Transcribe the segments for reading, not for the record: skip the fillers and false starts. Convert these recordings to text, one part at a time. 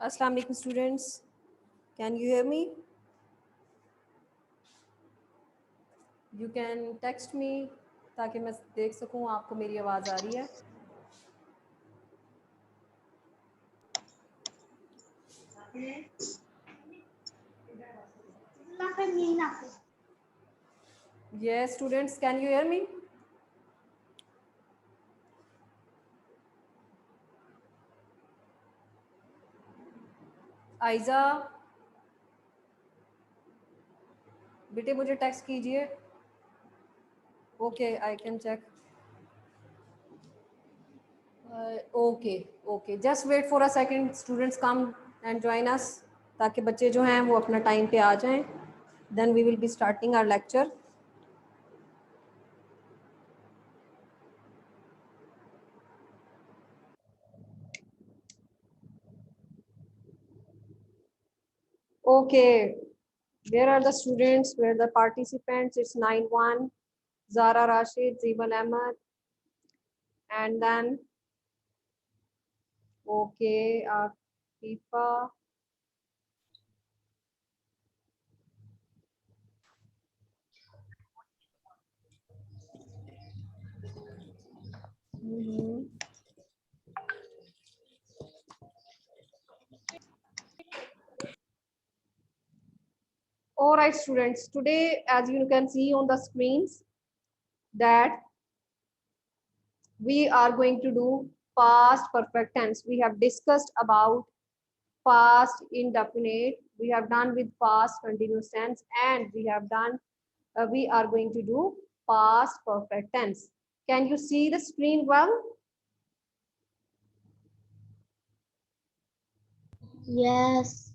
Assalamu alaikum students. Can you hear me? You can text me ताकि मैं देख सकूं आपको मेरी आवाज़ आ रही है. Yes, students, can you hear me? Aiza, बेटे मुझे टेक्स्ट कीजिए. Okay, I can check. Okay. Just wait for a second. Students come and join us ताकि बच्चे जो हैं वो अपना टाइम पे आ जाएं. Then we will be starting our lecture. Okay. Where are the students? Where are the participants? It's 9-1. Zara Rashid, Zeban Ahmed, and then okay, Fifa. All right, students. Today, as you can see on the screens, that we are going to do past perfect tense. We have discussed about past indefinite. We have done with past continuous tense, and we have done. We are going to do past perfect tense. Can you see the screen well? Yes.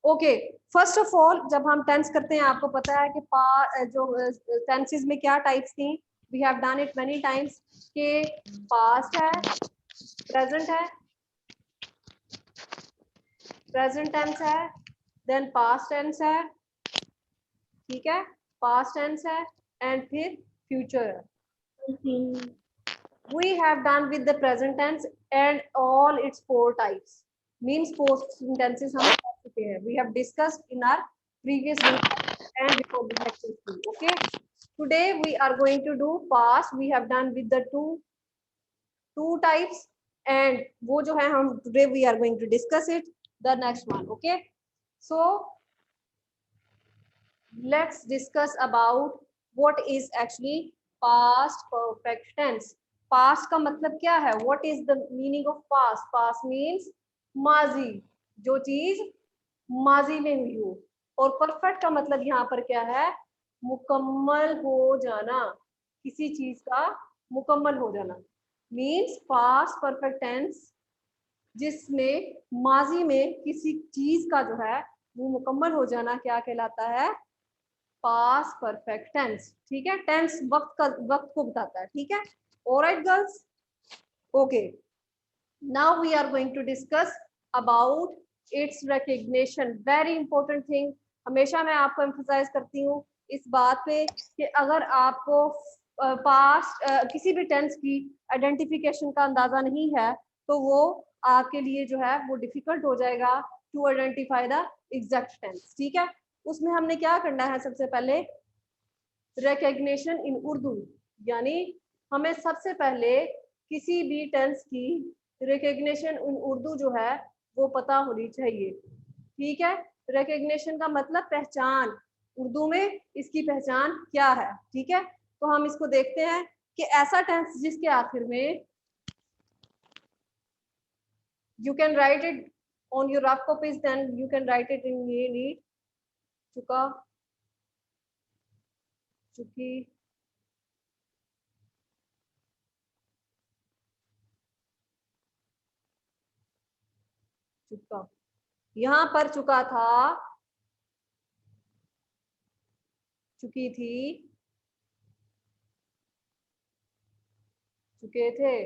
Okay. First of all जब हम tense करते हैं आपको पता है कि जो tenses में क्या टाइप्स थी. We have done it many times कि पास्ट है, प्रेजेंट है, प्रेजेंट टेंस है, देन पास्ट टेंस है, ठीक है, पास्ट टेंस है, एंड फिर फ्यूचर है. We have done with the present tense and all its 4 types. Means post tenses हम कर चुके हैं. We have discussed in our previous video and before the lecture too. Okay. Today we are going to do past. We have done with the two types and वो जो है हम today we are going to discuss it. The next one. Okay. So let's discuss about what is actually past perfect tense. Past का मतलब क्या है? What is the meaning of past? Past means माजी, जो चीज माजी में हुई हो. और परफेक्ट का मतलब यहाँ पर क्या है? मुकम्मल हो जाना, किसी चीज का मुकम्मल हो जाना. मीन्स पास्ट परफेक्ट टेंस जिसमें माजी में किसी चीज का जो है वो मुकम्मल हो जाना क्या कहलाता है? Past perfect tense. ठीक है, टेंस वक्त को बताता है. ठीक है. Alright girls, okay, now we are going to discuss about its recognition. Very important thing. हमेशा मैं आपको emphasize करती हूँ इस बात पे कि अगर आपको पास्ट किसी भी टेंस की आइडेंटिफिकेशन का अंदाजा नहीं है तो वो आपके लिए जो है वो डिफिकल्ट हो जाएगा to identify the exact tense. ठीक है, उसमें हमने क्या करना है? सबसे पहले recognition in उर्दू, यानी हमें सबसे पहले किसी भी टेंस की रिकग्निशन इन उर्दू जो है वो पता होनी चाहिए. ठीक है, रिकग्निशन का मतलब पहचान. उर्दू में इसकी पहचान क्या है? ठीक है, तो हम इसको देखते हैं कि ऐसा टेंस जिसके आखिर में you can write it on your rough copies, then you can write it in neat. चुका, चुकी, चुका. यहाँ पर चुका था, चुकी थी, चुके थे.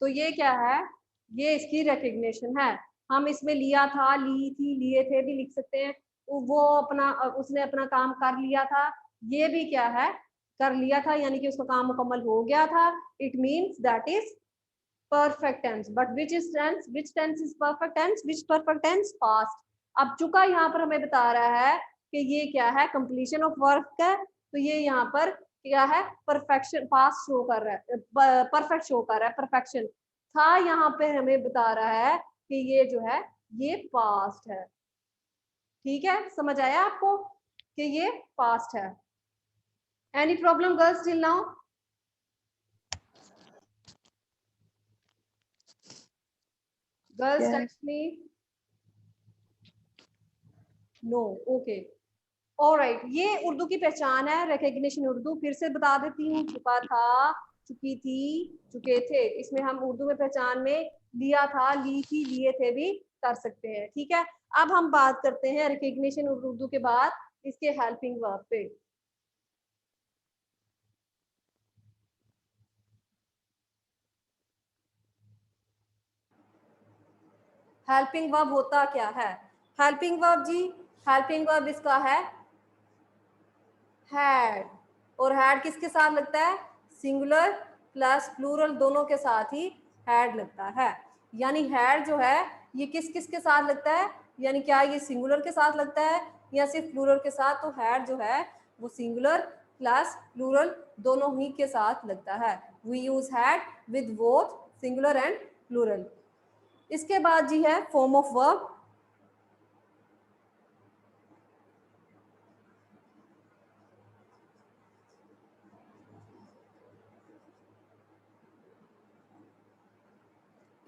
तो ये क्या है? ये इसकी रिकग्निशन है. हम इसमें लिया था, ली थी, लिए थे भी लिख सकते हैं. वो अपना उसने अपना काम कर लिया था, ये भी क्या है? कर लिया था, यानी कि उसका काम मुकम्मल हो गया था. It means that is perfect tense. But which is tense? Which tense is perfect tense? Which perfect tense? Past. अब चुका यहाँ पर हमें बता रहा है कि ये क्या है, कंप्लीशन ऑफ वर्क है, तो ये यहाँ पर क्या है, परफेक्शन, पास्ट शो कर रहा है, परफेक्ट शो कर रहा है, परफेक्शन था यहाँ पे हमें बता रहा है कि ये जो है ये पास्ट है। ठीक है, समझ आया आपको कि ये पास्ट है? Any problem girls till now? Girls text me know. Okay, alright, ये उर्दू की पहचान है, रिकग्निशन उर्दू। फिर से बता देती हूँ, चुका था, चुकी थी, चुके थे, इसमें हम उर्दू में पहचान में लिया था, ली थी, लिए थे भी कर सकते हैं। ठीक है, अब हम बात करते हैं रिकग्निशन उर्दू के बाद इसके हेल्पिंग वर्ब पे। हेल्पिंग वर्ब होता क्या है? हेल्पिंग वर्ब जी, हेल्पिंग वर्ब इसका है हैड, और हैड किसके साथ लगता है? सिंगुलर प्लस प्लूरल दोनों के साथ ही हैड लगता है। यानी हैड जो है ये किस किस के साथ लगता है, यानी क्या ये सिंगुलर के साथ लगता है या सिर्फ प्लूरल के साथ? तो हैड जो है वो सिंगुलर प्लस प्लूरल दोनों ही के साथ लगता है। We use had with both singular and plural. इसके बाद जी है फॉर्म ऑफ वर्ब।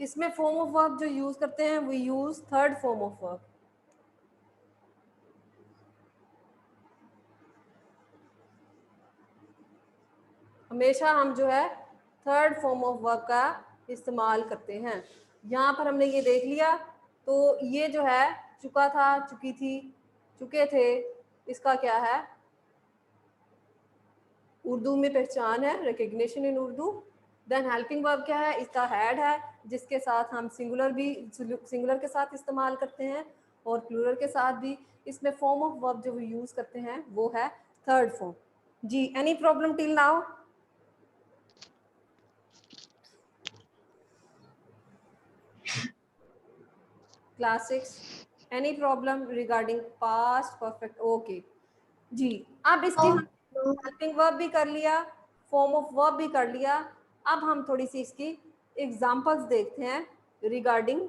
इसमें फॉर्म ऑफ वर्ब जो यूज करते हैं we use third form of verb. हमेशा हम जो है थर्ड फॉर्म ऑफ वर्ब का इस्तेमाल करते हैं। यहाँ पर हमने ये देख लिया, तो ये जो है चुका था, चुकी थी, चुके थे, इसका क्या है, उर्दू में पहचान है, रिकग्निशन इन उर्दू। देन हेल्पिंग वर्ब क्या है, इसका हैड है, जिसके साथ हम सिंगुलर भी, सिंगुलर के साथ इस्तेमाल करते हैं और प्लूरल के साथ भी। इसमें फॉर्म ऑफ वर्ब जो यूज करते हैं वो है थर्ड फॉर्म। जी, any problem till now? Class 6, any problem regarding past perfect? Okay जी, अब इसकी हेल्पिंग वर्ब भी कर लिया, फॉर्म ऑफ वर्ब भी कर लिया। अब हम थोड़ी सी इसकी एग्जांपल्स देखते हैं रिगार्डिंग।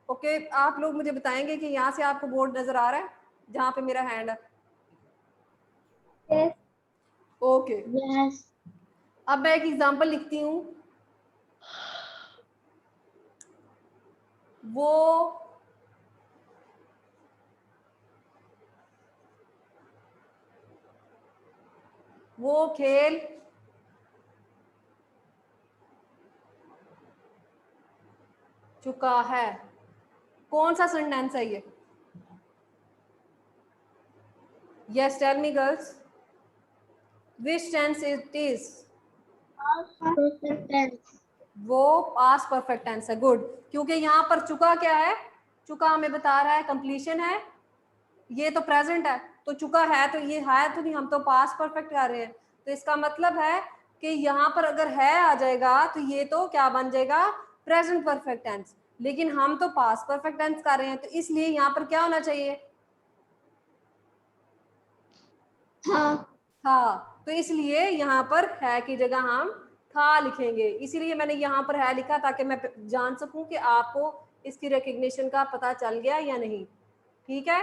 ओके, आप लोग मुझे बताएंगे कि यहाँ से आपको बोर्ड नजर आ रहा है जहाँ पे मेरा हैंड है? Yes. Okay, Yes. अब मैं एक एग्जांपल लिखती हूँ। वो खेल चुका है। कौन सा सेंटेंस है ये? Yes, tell me girls, which tense it is? Perfect tense. वो पास्ट परफेक्ट टेंस है। गुड, क्योंकि यहाँ पर चुका क्या है, चुका हमें बता रहा है कंप्लीशन है, ये तो प्रेजेंट है, तो चुका है तो ये है तो नहीं, हम तो पास्ट परफेक्ट कर रहे हैं, तो इसका मतलब है कि यहाँ पर अगर है आ जाएगा तो ये तो क्या बन जाएगा, प्रेजेंट परफेक्ट टेंस। लेकिन हम तो पास्ट परफेक्ट टेंस कर रहे हैं, तो इसलिए यहाँ पर क्या होना चाहिए, था। तो इसलिए यहाँ पर है की जगह हम था लिखेंगे, इसीलिए मैंने यहाँ पर है लिखा ताकि मैं जान सकूं कि आपको इसकी रिकग्निशन का पता चल गया या नहीं। ठीक है,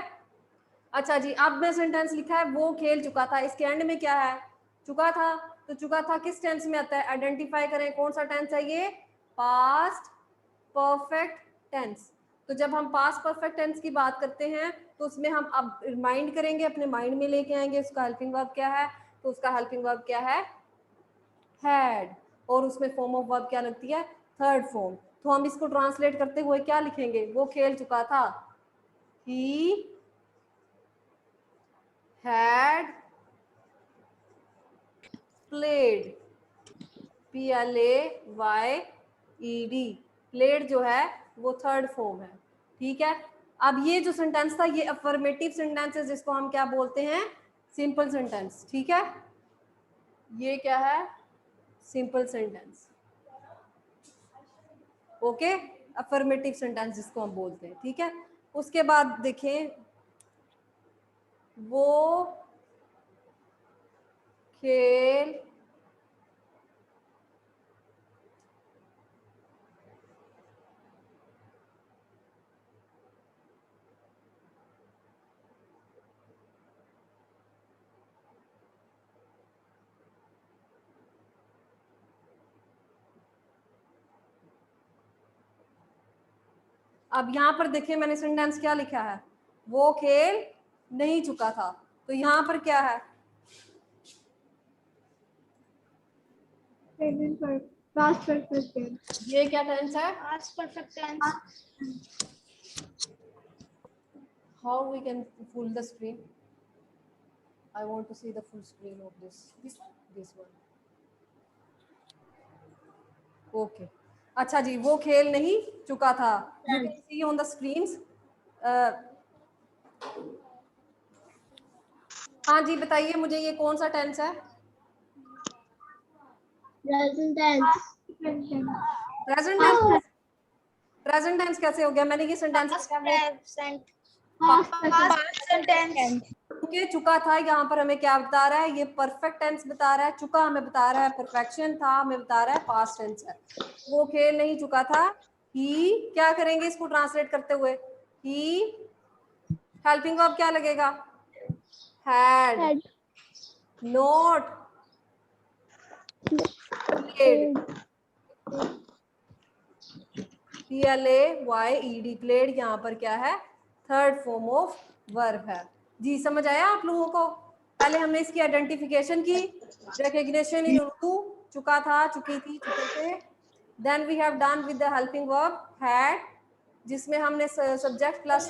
अच्छा जी, अब मैं सेंटेंस लिखा है वो खेल चुका था, इसके एंड में क्या है, चुका था। तो चुका था किस टेंस में आता है, आइडेंटिफाई करें कौन सा टेंस है ये, पास्ट परफेक्ट टेंस। तो जब हम पास्ट परफेक्ट टेंस की बात करते हैं तो उसमें हम अब रिमाइंड करेंगे, अपने माइंड में लेके आएंगे उसका हेल्पिंग वर्ब क्या है। तो उसका हेल्पिंग वर्ब क्या है, हैड, और उसमें फॉर्म ऑफ वर्ब क्या लगती है, थर्ड फॉर्म। तो हम इसको ट्रांसलेट करते हुए क्या लिखेंगे, वो खेल चुका था, he had played, PLAYED, played जो है वो थर्ड फॉर्म है। ठीक है, अब ये जो सेंटेंस था ये अफर्मेटिव सेंटेंस है, जिसको हम क्या बोलते हैं, सिंपल सेंटेंस। ठीक है, ये क्या है, simple sentence. Okay, affirmative sentence जिसको हम बोलते हैं, ठीक है। उसके बाद देखें, वो खेल अब यहाँ पर देखिए मैंने सेंटेंस क्या लिखा है, वो खेल नहीं चुका था, तो यहाँ पर क्या है, Past perfect tense. ये क्या टेंस है, Past perfect tense. how we can full the screen, I want to see the full screen of this one, okay. अच्छा जी, वो खेल नहीं चुका था, you can see on the screens. हाँ जी बताइए मुझे, ये कौन सा टेंस है, Present tense. Present tense. Present tense कैसे हो गया, मैंने ये सेंटेंस Past tense. चुके चुका था, यहाँ पर हमें क्या बता रहा है, ये परफेक्ट टेंस बता रहा है, चुका हमें बता रहा है परफेक्शन, था हमें बता रहा है पास्ट टेंस है। वो खेल नहीं चुका था, ही, क्या करेंगे इसको ट्रांसलेट करते हुए, ही, हेल्पिंग वर्ब क्या लगेगा, had not played, PLAYED played, यहाँ पर क्या है, थर्ड फॉर्म ऑफ वर्ब है। जी समझ आया आप लोगों को, पहले हमने इसकी आइडेंटिफिकेशन की, रिकग्निशन इन उर्दू, चुका था, चुकी थी, चुके थे, then we have done with the helping verb had, जिसमें हमने सब्जेक्ट प्लस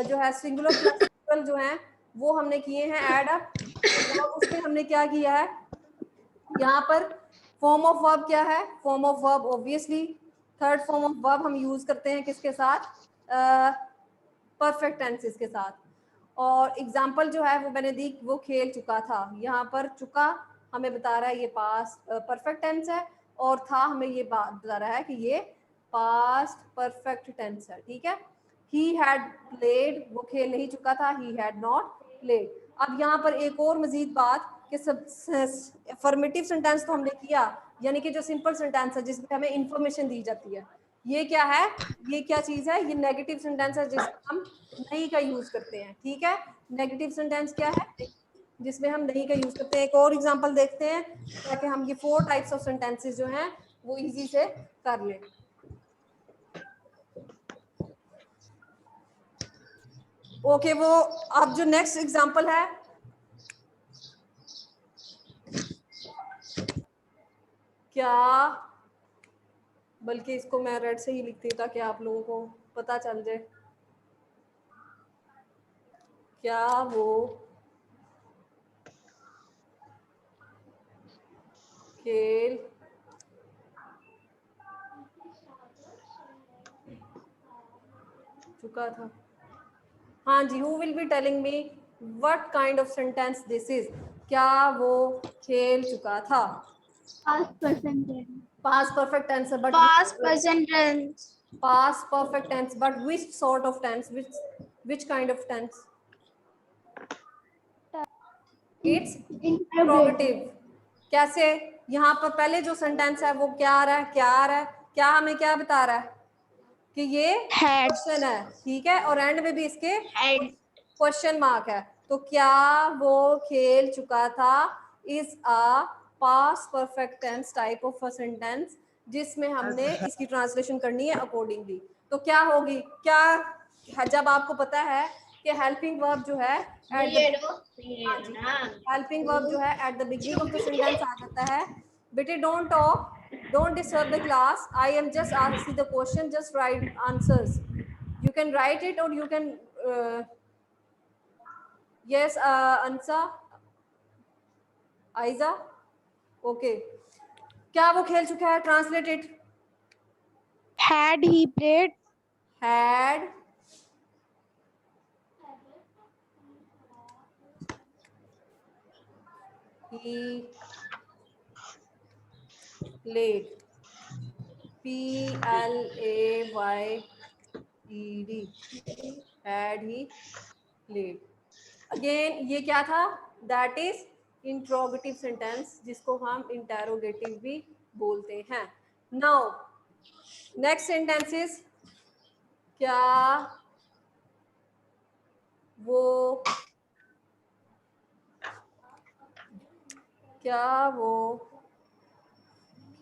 जो है सिंगुलर प्लस प्लूरल जो है वो हमने किए हैं ऐड अप, और उसमें हमने क्या किया है, यहाँ पर फॉर्म ऑफ वर्ब क्या है, form of verb obviously third form of verb हम यूज करते हैं किसके साथ, परफेक्ट टेंसेस के साथ। और एग्जाम्पल जो है वो मैंने दी, वो खेल चुका था, यहाँ पर चुका हमें बता रहा है ये पास्ट परफेक्ट टेंस है, और था हमें ये बात बता रहा है कि ये पास्ट परफेक्ट टेंस है, ठीक है। ही हैड प्लेड, वो खेल नहीं चुका था, ही हैड नॉट प्लेड। अब यहाँ पर एक और मजीद बात कि सब अफर्मेटिव सेंटेंस तो हमने किया, यानी कि जो सिंपल सेंटेंस है जिसमें हमें इंफॉर्मेशन दी जाती है, ये क्या है, ये क्या चीज है, ये नेगेटिव सेंटेंस है जिसमें हम नहीं का यूज करते हैं, ठीक है। नेगेटिव सेंटेंस क्या है, जिसमें हम नहीं का यूज करते हैं। एक और एग्जांपल देखते हैं ताकि हम ये 4 टाइप्स ऑफ सेंटेंसेस जो हैं वो इजी से कर लें। ओके, वो अब जो नेक्स्ट एग्जांपल है, क्या, बल्कि इसको मैं रेड से ही लिखती हूँ ताकि आप लोगों को पता चल जाए, क्या वो खेल चुका था। हाँ जी, who will be telling me what kind of sentence this is, क्या वो खेल चुका था, Past present tense. past perfect tense, but Past present tense. past perfect tense, but which sort of tense, which kind of tense, it's interrogative। कैसे, यहाँ पर पहले जो सेंटेंस है वो क्या आ रहा है, क्या आ रहा है, क्या हमें क्या बता रहा है कि ये क्वेश्चन है, ठीक है, और एंड में भी इसके क्वेश्चन मार्क है, तो क्या वो खेल चुका था is a past perfect tense type of a sentence, जिसमें हमने इसकी ट्रांसलेशन करनी है अकॉर्डिंगली। तो क्या होगी, क्या जब आपको पता है कि हेल्पिंग वर्ब जो है हेल्पिंग वर्ब जो है at the beginning of the sentence आ जाता है, बेटे don't talk, don't disturb the class, I am just asking the question, just write answers, you can write it or you can yes Ansa, Aiza, okay, क्या वो खेल चुका है, translate it, Had he played? had he played, PLAYED, had he played। Again ये क्या था, that is interrogative sentence, जिसको हम इंटेरोगेटिव भी बोलते हैं। नाउ नेक्स्ट सेंटेंस इज, क्या वो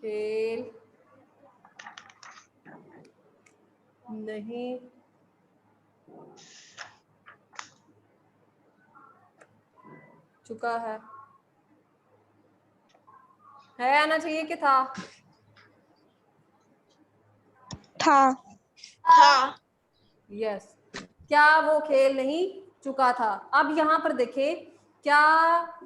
खेल नहीं चुका है आना चाहिए कि था? यस, क्या वो खेल नहीं चुका था। अब यहाँ पर देखें, क्या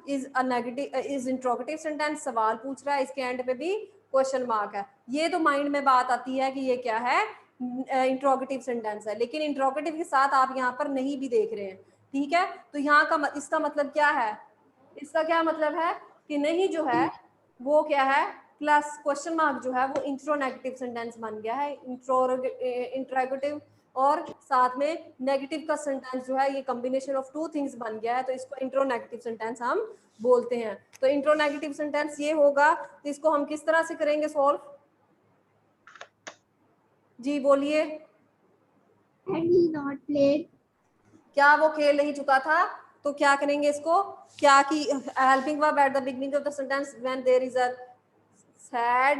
is a negative, is interrogative sentence, सवाल पूछ रहा है, इसके एंड पे भी क्वेश्चन मार्क है। ये तो माइंड में बात आती है कि ये क्या है, इंट्रोगेटिव सेंटेंस है, लेकिन इंट्रोगेटिव के साथ आप यहाँ पर नहीं भी देख रहे हैं, ठीक है। तो यहाँ का इसका मतलब क्या है, इसका क्या मतलब है कि नहीं जो है वो क्या है, प्लस क्वेश्चन मार्क जो है वो इंट्रोनेगेटिव सेंटेंस बन गया है। इंट्रोगेटिव और साथ में नेगेटिव का सेंटेंस जो है, ये कॉम्बिनेशन ऑफ टू थिंग्स बन गया है, तो इसको इंट्रोनेगेटिव सेंटेंस हम बोलते हैं। तो इंट्रोनेगेटिव सेंटेंस ये होगा, तो इसको हम किस तरह से करेंगे सॉल्व? जी बोलिए। Had he not played? क्या वो खेल नहीं चुका था, तो क्या करेंगे इसको, क्या की helping verb at the beginning of the sentence when there is a had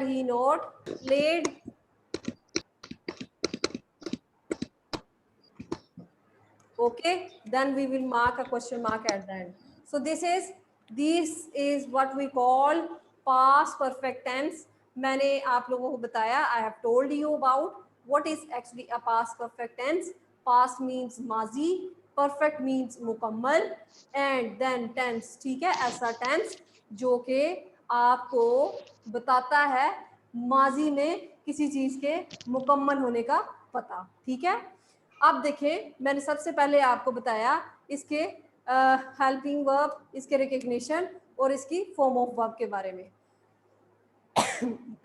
he not played, okay, then we will mark a question mark at the end. So this is what we call past perfect tense. मैंने आप लोगों को बताया, I have told you about what is actually a past perfect tense. Past means माजी, perfect means मुकम्मल, and then tense, ठीक है, ऐसा tense जो कि आपको बताता है माजी में किसी चीज के मुकम्मल होने का पता, ठीक है। अब देखें, मैंने सबसे पहले आपको बताया इसके हेल्पिंग वर्ब, इसके रिकग्निशन और इसकी फॉर्म ऑफ वर्ब के बारे में।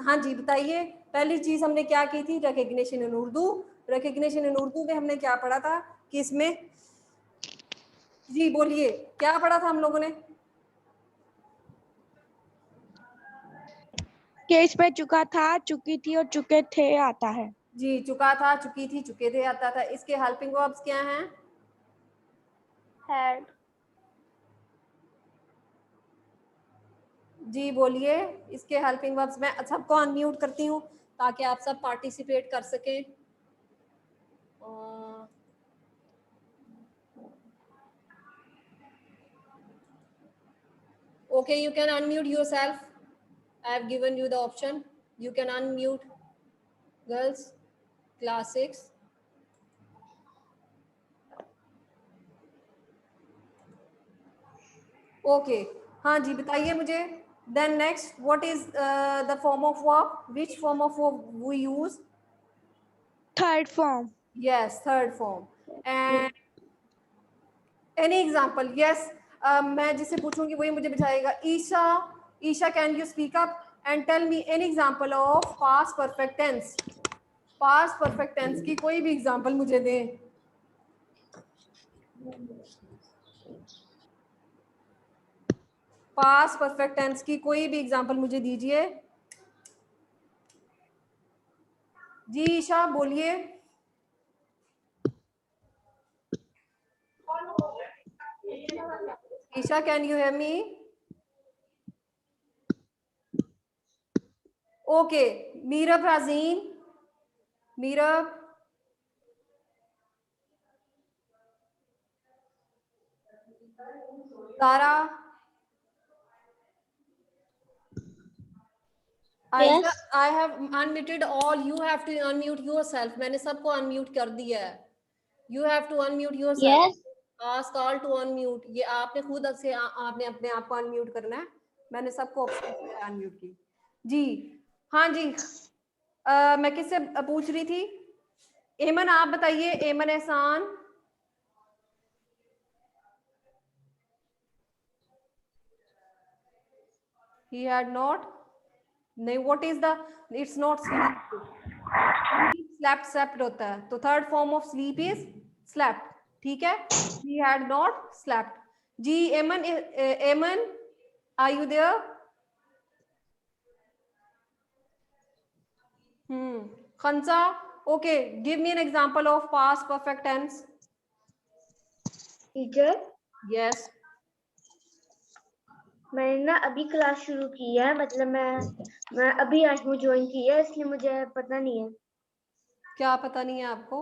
हाँ जी बताइए, पहली चीज हमने क्या की थी, रिकग्निशन इन उर्दू। रिकग्निशन इन उर्दू में हमने क्या पढ़ा था कि इसमें, जी बोलिए, क्या पढ़ा था हम लोगों ने? केस पे चुका था, चुकी थी और चुके थे आता है। जी, चुका था, चुकी थी, चुके थे आता था। इसके हेल्पिंग वर्ब्स क्या हैं? Had. जी बोलिए, इसके हेल्पिंग वर्ब्स। मैं सबको अनम्यूट करती हूँ ताकि आप सब पार्टिसिपेट कर सकें। Okay, you can unmute yourself. I have given you the option. You can unmute, girls, class 6. Okay, हाँ जी बताइए मुझे। Then next, what is the form of verb? Which form of verb we use? Third form. Yes, third form. And any example? Yes, मैं जिसे पूछूंगी वही मुझे बताएगा। Isha, can you speak up and tell me any example of past perfect tense? Past perfect tense की कोई भी example मुझे दें। पास्ट परफेक्ट टेंस की कोई भी एग्जांपल मुझे दीजिए। जी ईशा बोलिए। Isha, can you hear me? Okay, Meerab Rajeen, Meerab, Tara, Yes. I have unmuted all. You have to unmute yourself. मैंने सबको अनम्यूट कर दिया है। You have to unmute yourself. Yes. Ask all to unmute. ये आपने खुद से आपने अपने आप को अनम्यूट करना है। मैंने सबको ऑप्शन अनम्यूट की। जी हाँ जी, मैं किससे पूछ रही थी? एमन आप बताइए, एमन एहसान। he had not, नहीं, what is the, it's not sleep, slept slept होता है, तो third form of sleep is slept, ठीक है, he had not slept. जी एमन, एमन, are you there? Khansa, okay, give me an example of past perfect tense. Teacher, Yes. मैंने ना अभी क्लास शुरू की है, मतलब मैं अभी आज वो ज्वाइन की है, इसलिए मुझे पता नहीं है। क्या पता नहीं है आपको?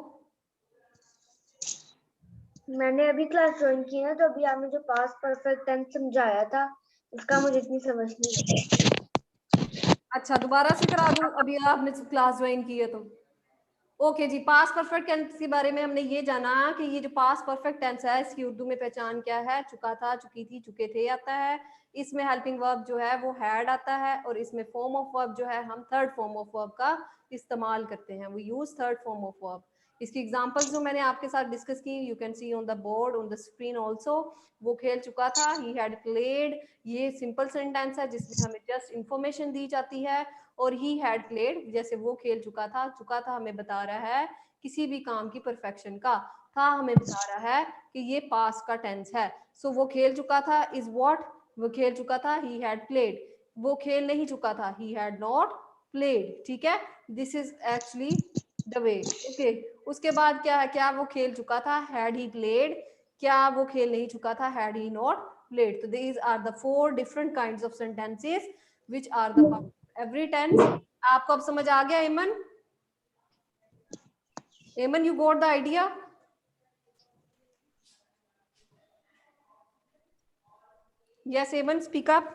मैंने अभी क्लास ज्वाइन की है, तो अभी आपने जो पास्ट परफेक्ट टेंस समझाया था उसका मुझे इतनी समझ नहीं है। अच्छा, दोबारा से करा दूं? अभी आपने क्लास ज्वाइन की है तो ओके जी। पास्ट परफेक्ट टेंस के बारे में हमने ये जाना कि ये जो पास्ट परफेक्ट टेंस है इसकी उर्दू में पहचान क्या है? चुका था, चुकी थी, चुके थे आता है। इसमें हेल्पिंग वर्ब जो है वो हैड आता है, और इसमें फॉर्म ऑफ वर्ब जो है हम थर्ड फॉर्म ऑफ वर्ब का इस्तेमाल करते हैं, we use third form of verb. इसकी एग्जांपल्स जो मैंने आपके साथ डिस्कस की, you can see on the board, on the screen also. वो खेल चुका था, ही हैड प्लेड, ये सिंपल सेंटेंस है जिसमें हमें जस्ट इंफॉर्मेशन दी जाती है। और ही हैड प्लेड, जैसे वो खेल चुका था हमें बता रहा है किसी भी काम की परफेक्शन का, था हमें बता रहा है कि ये पास का टेंस है। सो वो खेल चुका था इज व्हाट, वो खेल चुका था ही हैड प्लेड, वो खेल नहीं चुका था ही हैड नॉट प्लेड, ठीक है, this is actually the way. Okay, उसके बाद क्या है, क्या वो खेल चुका था, हैड ही प्लेड, क्या वो खेल नहीं चुका था, हैड ही नॉट प्लेड। तो these are the 4 different kinds of sentences which are the every tense. आपको अब समझ आ गया एमन? एमन, you got the idea? Yes, Eamon, speak up.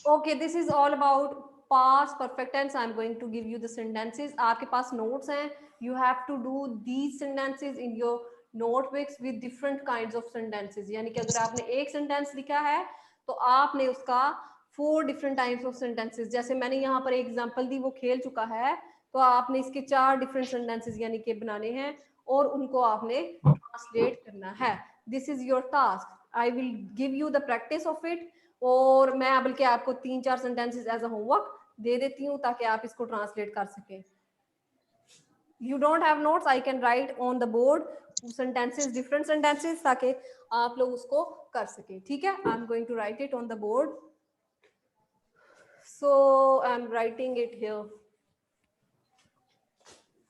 Okay, this is all about past perfect tense. I'm going to give you the sentences. आपके पास notes हैं. You have to do these sentences in your notebooks with different kinds of sentences. यानी कि अगर आपने एक sentence लिखा है तो आपने उसका 4 different types of sentences, जैसे मैंने यहाँ पर एक एग्जाम्पल दी, वो खेल चुका है, तो आपने इसके 4 डिफरेंट सेंटेंसेस यानी कि बनाने हैं और उनको आपने ट्रांसलेट करना है. This is your task. I will give you the practice of it, और मैं बल्कि आपको 3-4 सेंटेंसेस एज अ होमवर्क दे देती हूँ ताकि आप इसको ट्रांसलेट कर सकें. You don't have notes, I can write on the board sentences, different sentences, ताकि आप लोग उसको कर सकें. ठीक है, I am going to write it on the board. So I'm writing it here,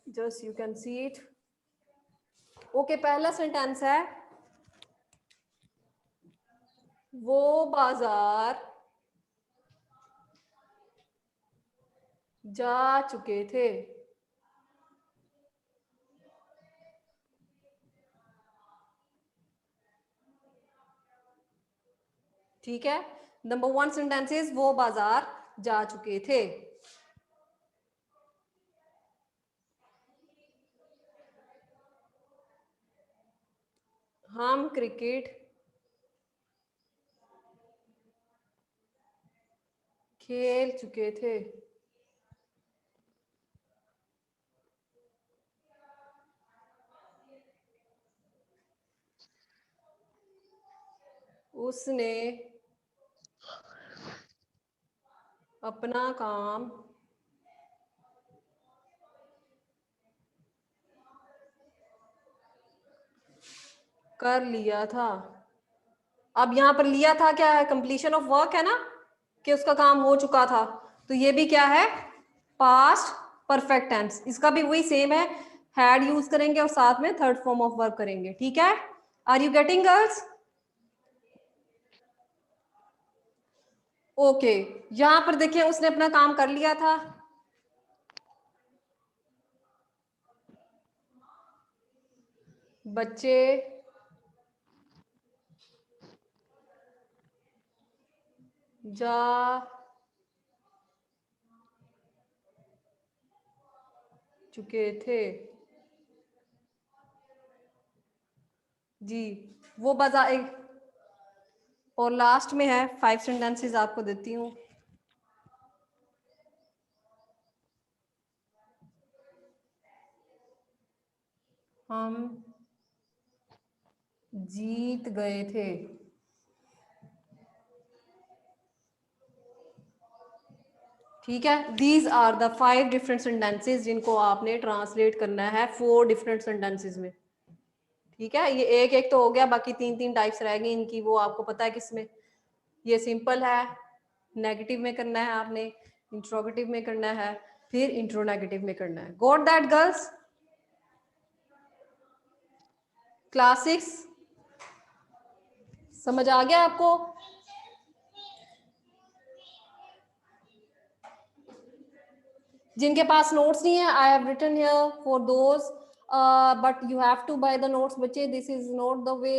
just you can see it. Okay, पहला sentence है, वो बाजार जा चुके थे. ठीक है, नंबर 1 सेंटेंस इज वो बाजार जा चुके थे. हम क्रिकेट खेल चुके थे. उसने अपना काम कर लिया था. अब यहां पर लिया था क्या है, कंप्लीशन ऑफ वर्क है ना, कि उसका काम हो चुका था, तो ये भी क्या है, पास्ट परफेक्ट टेंस. इसका भी वही सेम है, हैड यूज करेंगे और साथ में थर्ड फॉर्म ऑफ वर्क करेंगे. ठीक है, are you getting girls? Okay, यहां पर देखिए उसने अपना काम कर लिया था. बच्चे जा चुके थे. जी, वो बाजार एक, और लास्ट में है 5 सेंटेंसेस आपको देती हूँ. हम जीत गए थे। ठीक है, these are the 5 different sentences जिनको आपने ट्रांसलेट करना है 4 डिफरेंट सेंटेंसेस में। ठीक है, ये एक एक तो हो गया, बाकी 3 टाइप्स रह गई इनकी, वो आपको पता है किसमें। ये सिंपल है, नेगेटिव में करना है आपने, इंट्रोगेटिव में करना है, फिर इंट्रोनेगेटिव में करना है। Got that girls? क्लास 6 समझ आ गया आपको? जिनके पास नोट्स नहीं है, I have written here for those, but you have to buy the notes बच्चे, this is not the way.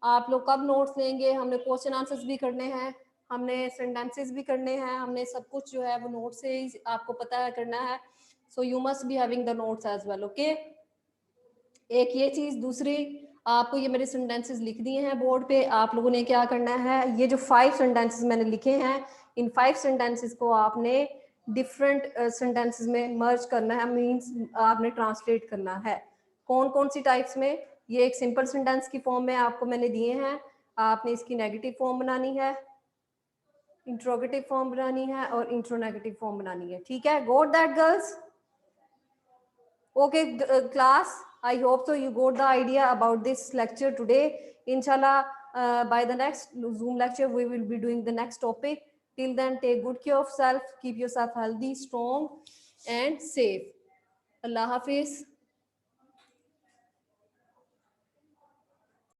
आप लोग कब नोट्स लेंगे? हमने क्वेश्चन आंसर्स भी करने हैं, हमने सेंटेंसेस भी करने हैं, हमने सब कुछ जो है वो नोट से ही आपको पता है करना है। So you must be having the notes as well. Okay, एक ये चीज। दूसरी, आपको ये मेरे सेंटेंसेस लिख दिए हैं बोर्ड पे, आप लोगों ने क्या करना है, ये जो 5 सेंटेंसेस मैंने लिखे हैं, इन 5 सेंटेंसेस को आपने डिफरेंट सेंटेंसेस में मर्ज करना है, मींस आपने ट्रांसलेट करना है। कौन कौन सी टाइप्स में? ये एक सिंपल सेंटेंस की फॉर्म में आपको मैंने दिए हैं, आपने इसकी नेगेटिव फॉर्म बनानी है, इंट्रोगेटिव फॉर्म बनानी है और इंट्रोनेगेटिव फॉर्म बनानी है। ठीक है, got that girls? Okay, class, I hope so you got the idea about this lecture today. Inshallah, by the next Zoom lecture, we will be doing the next topic. Till then, take good care of self, keep yourself healthy, strong, and safe. Allah Hafiz.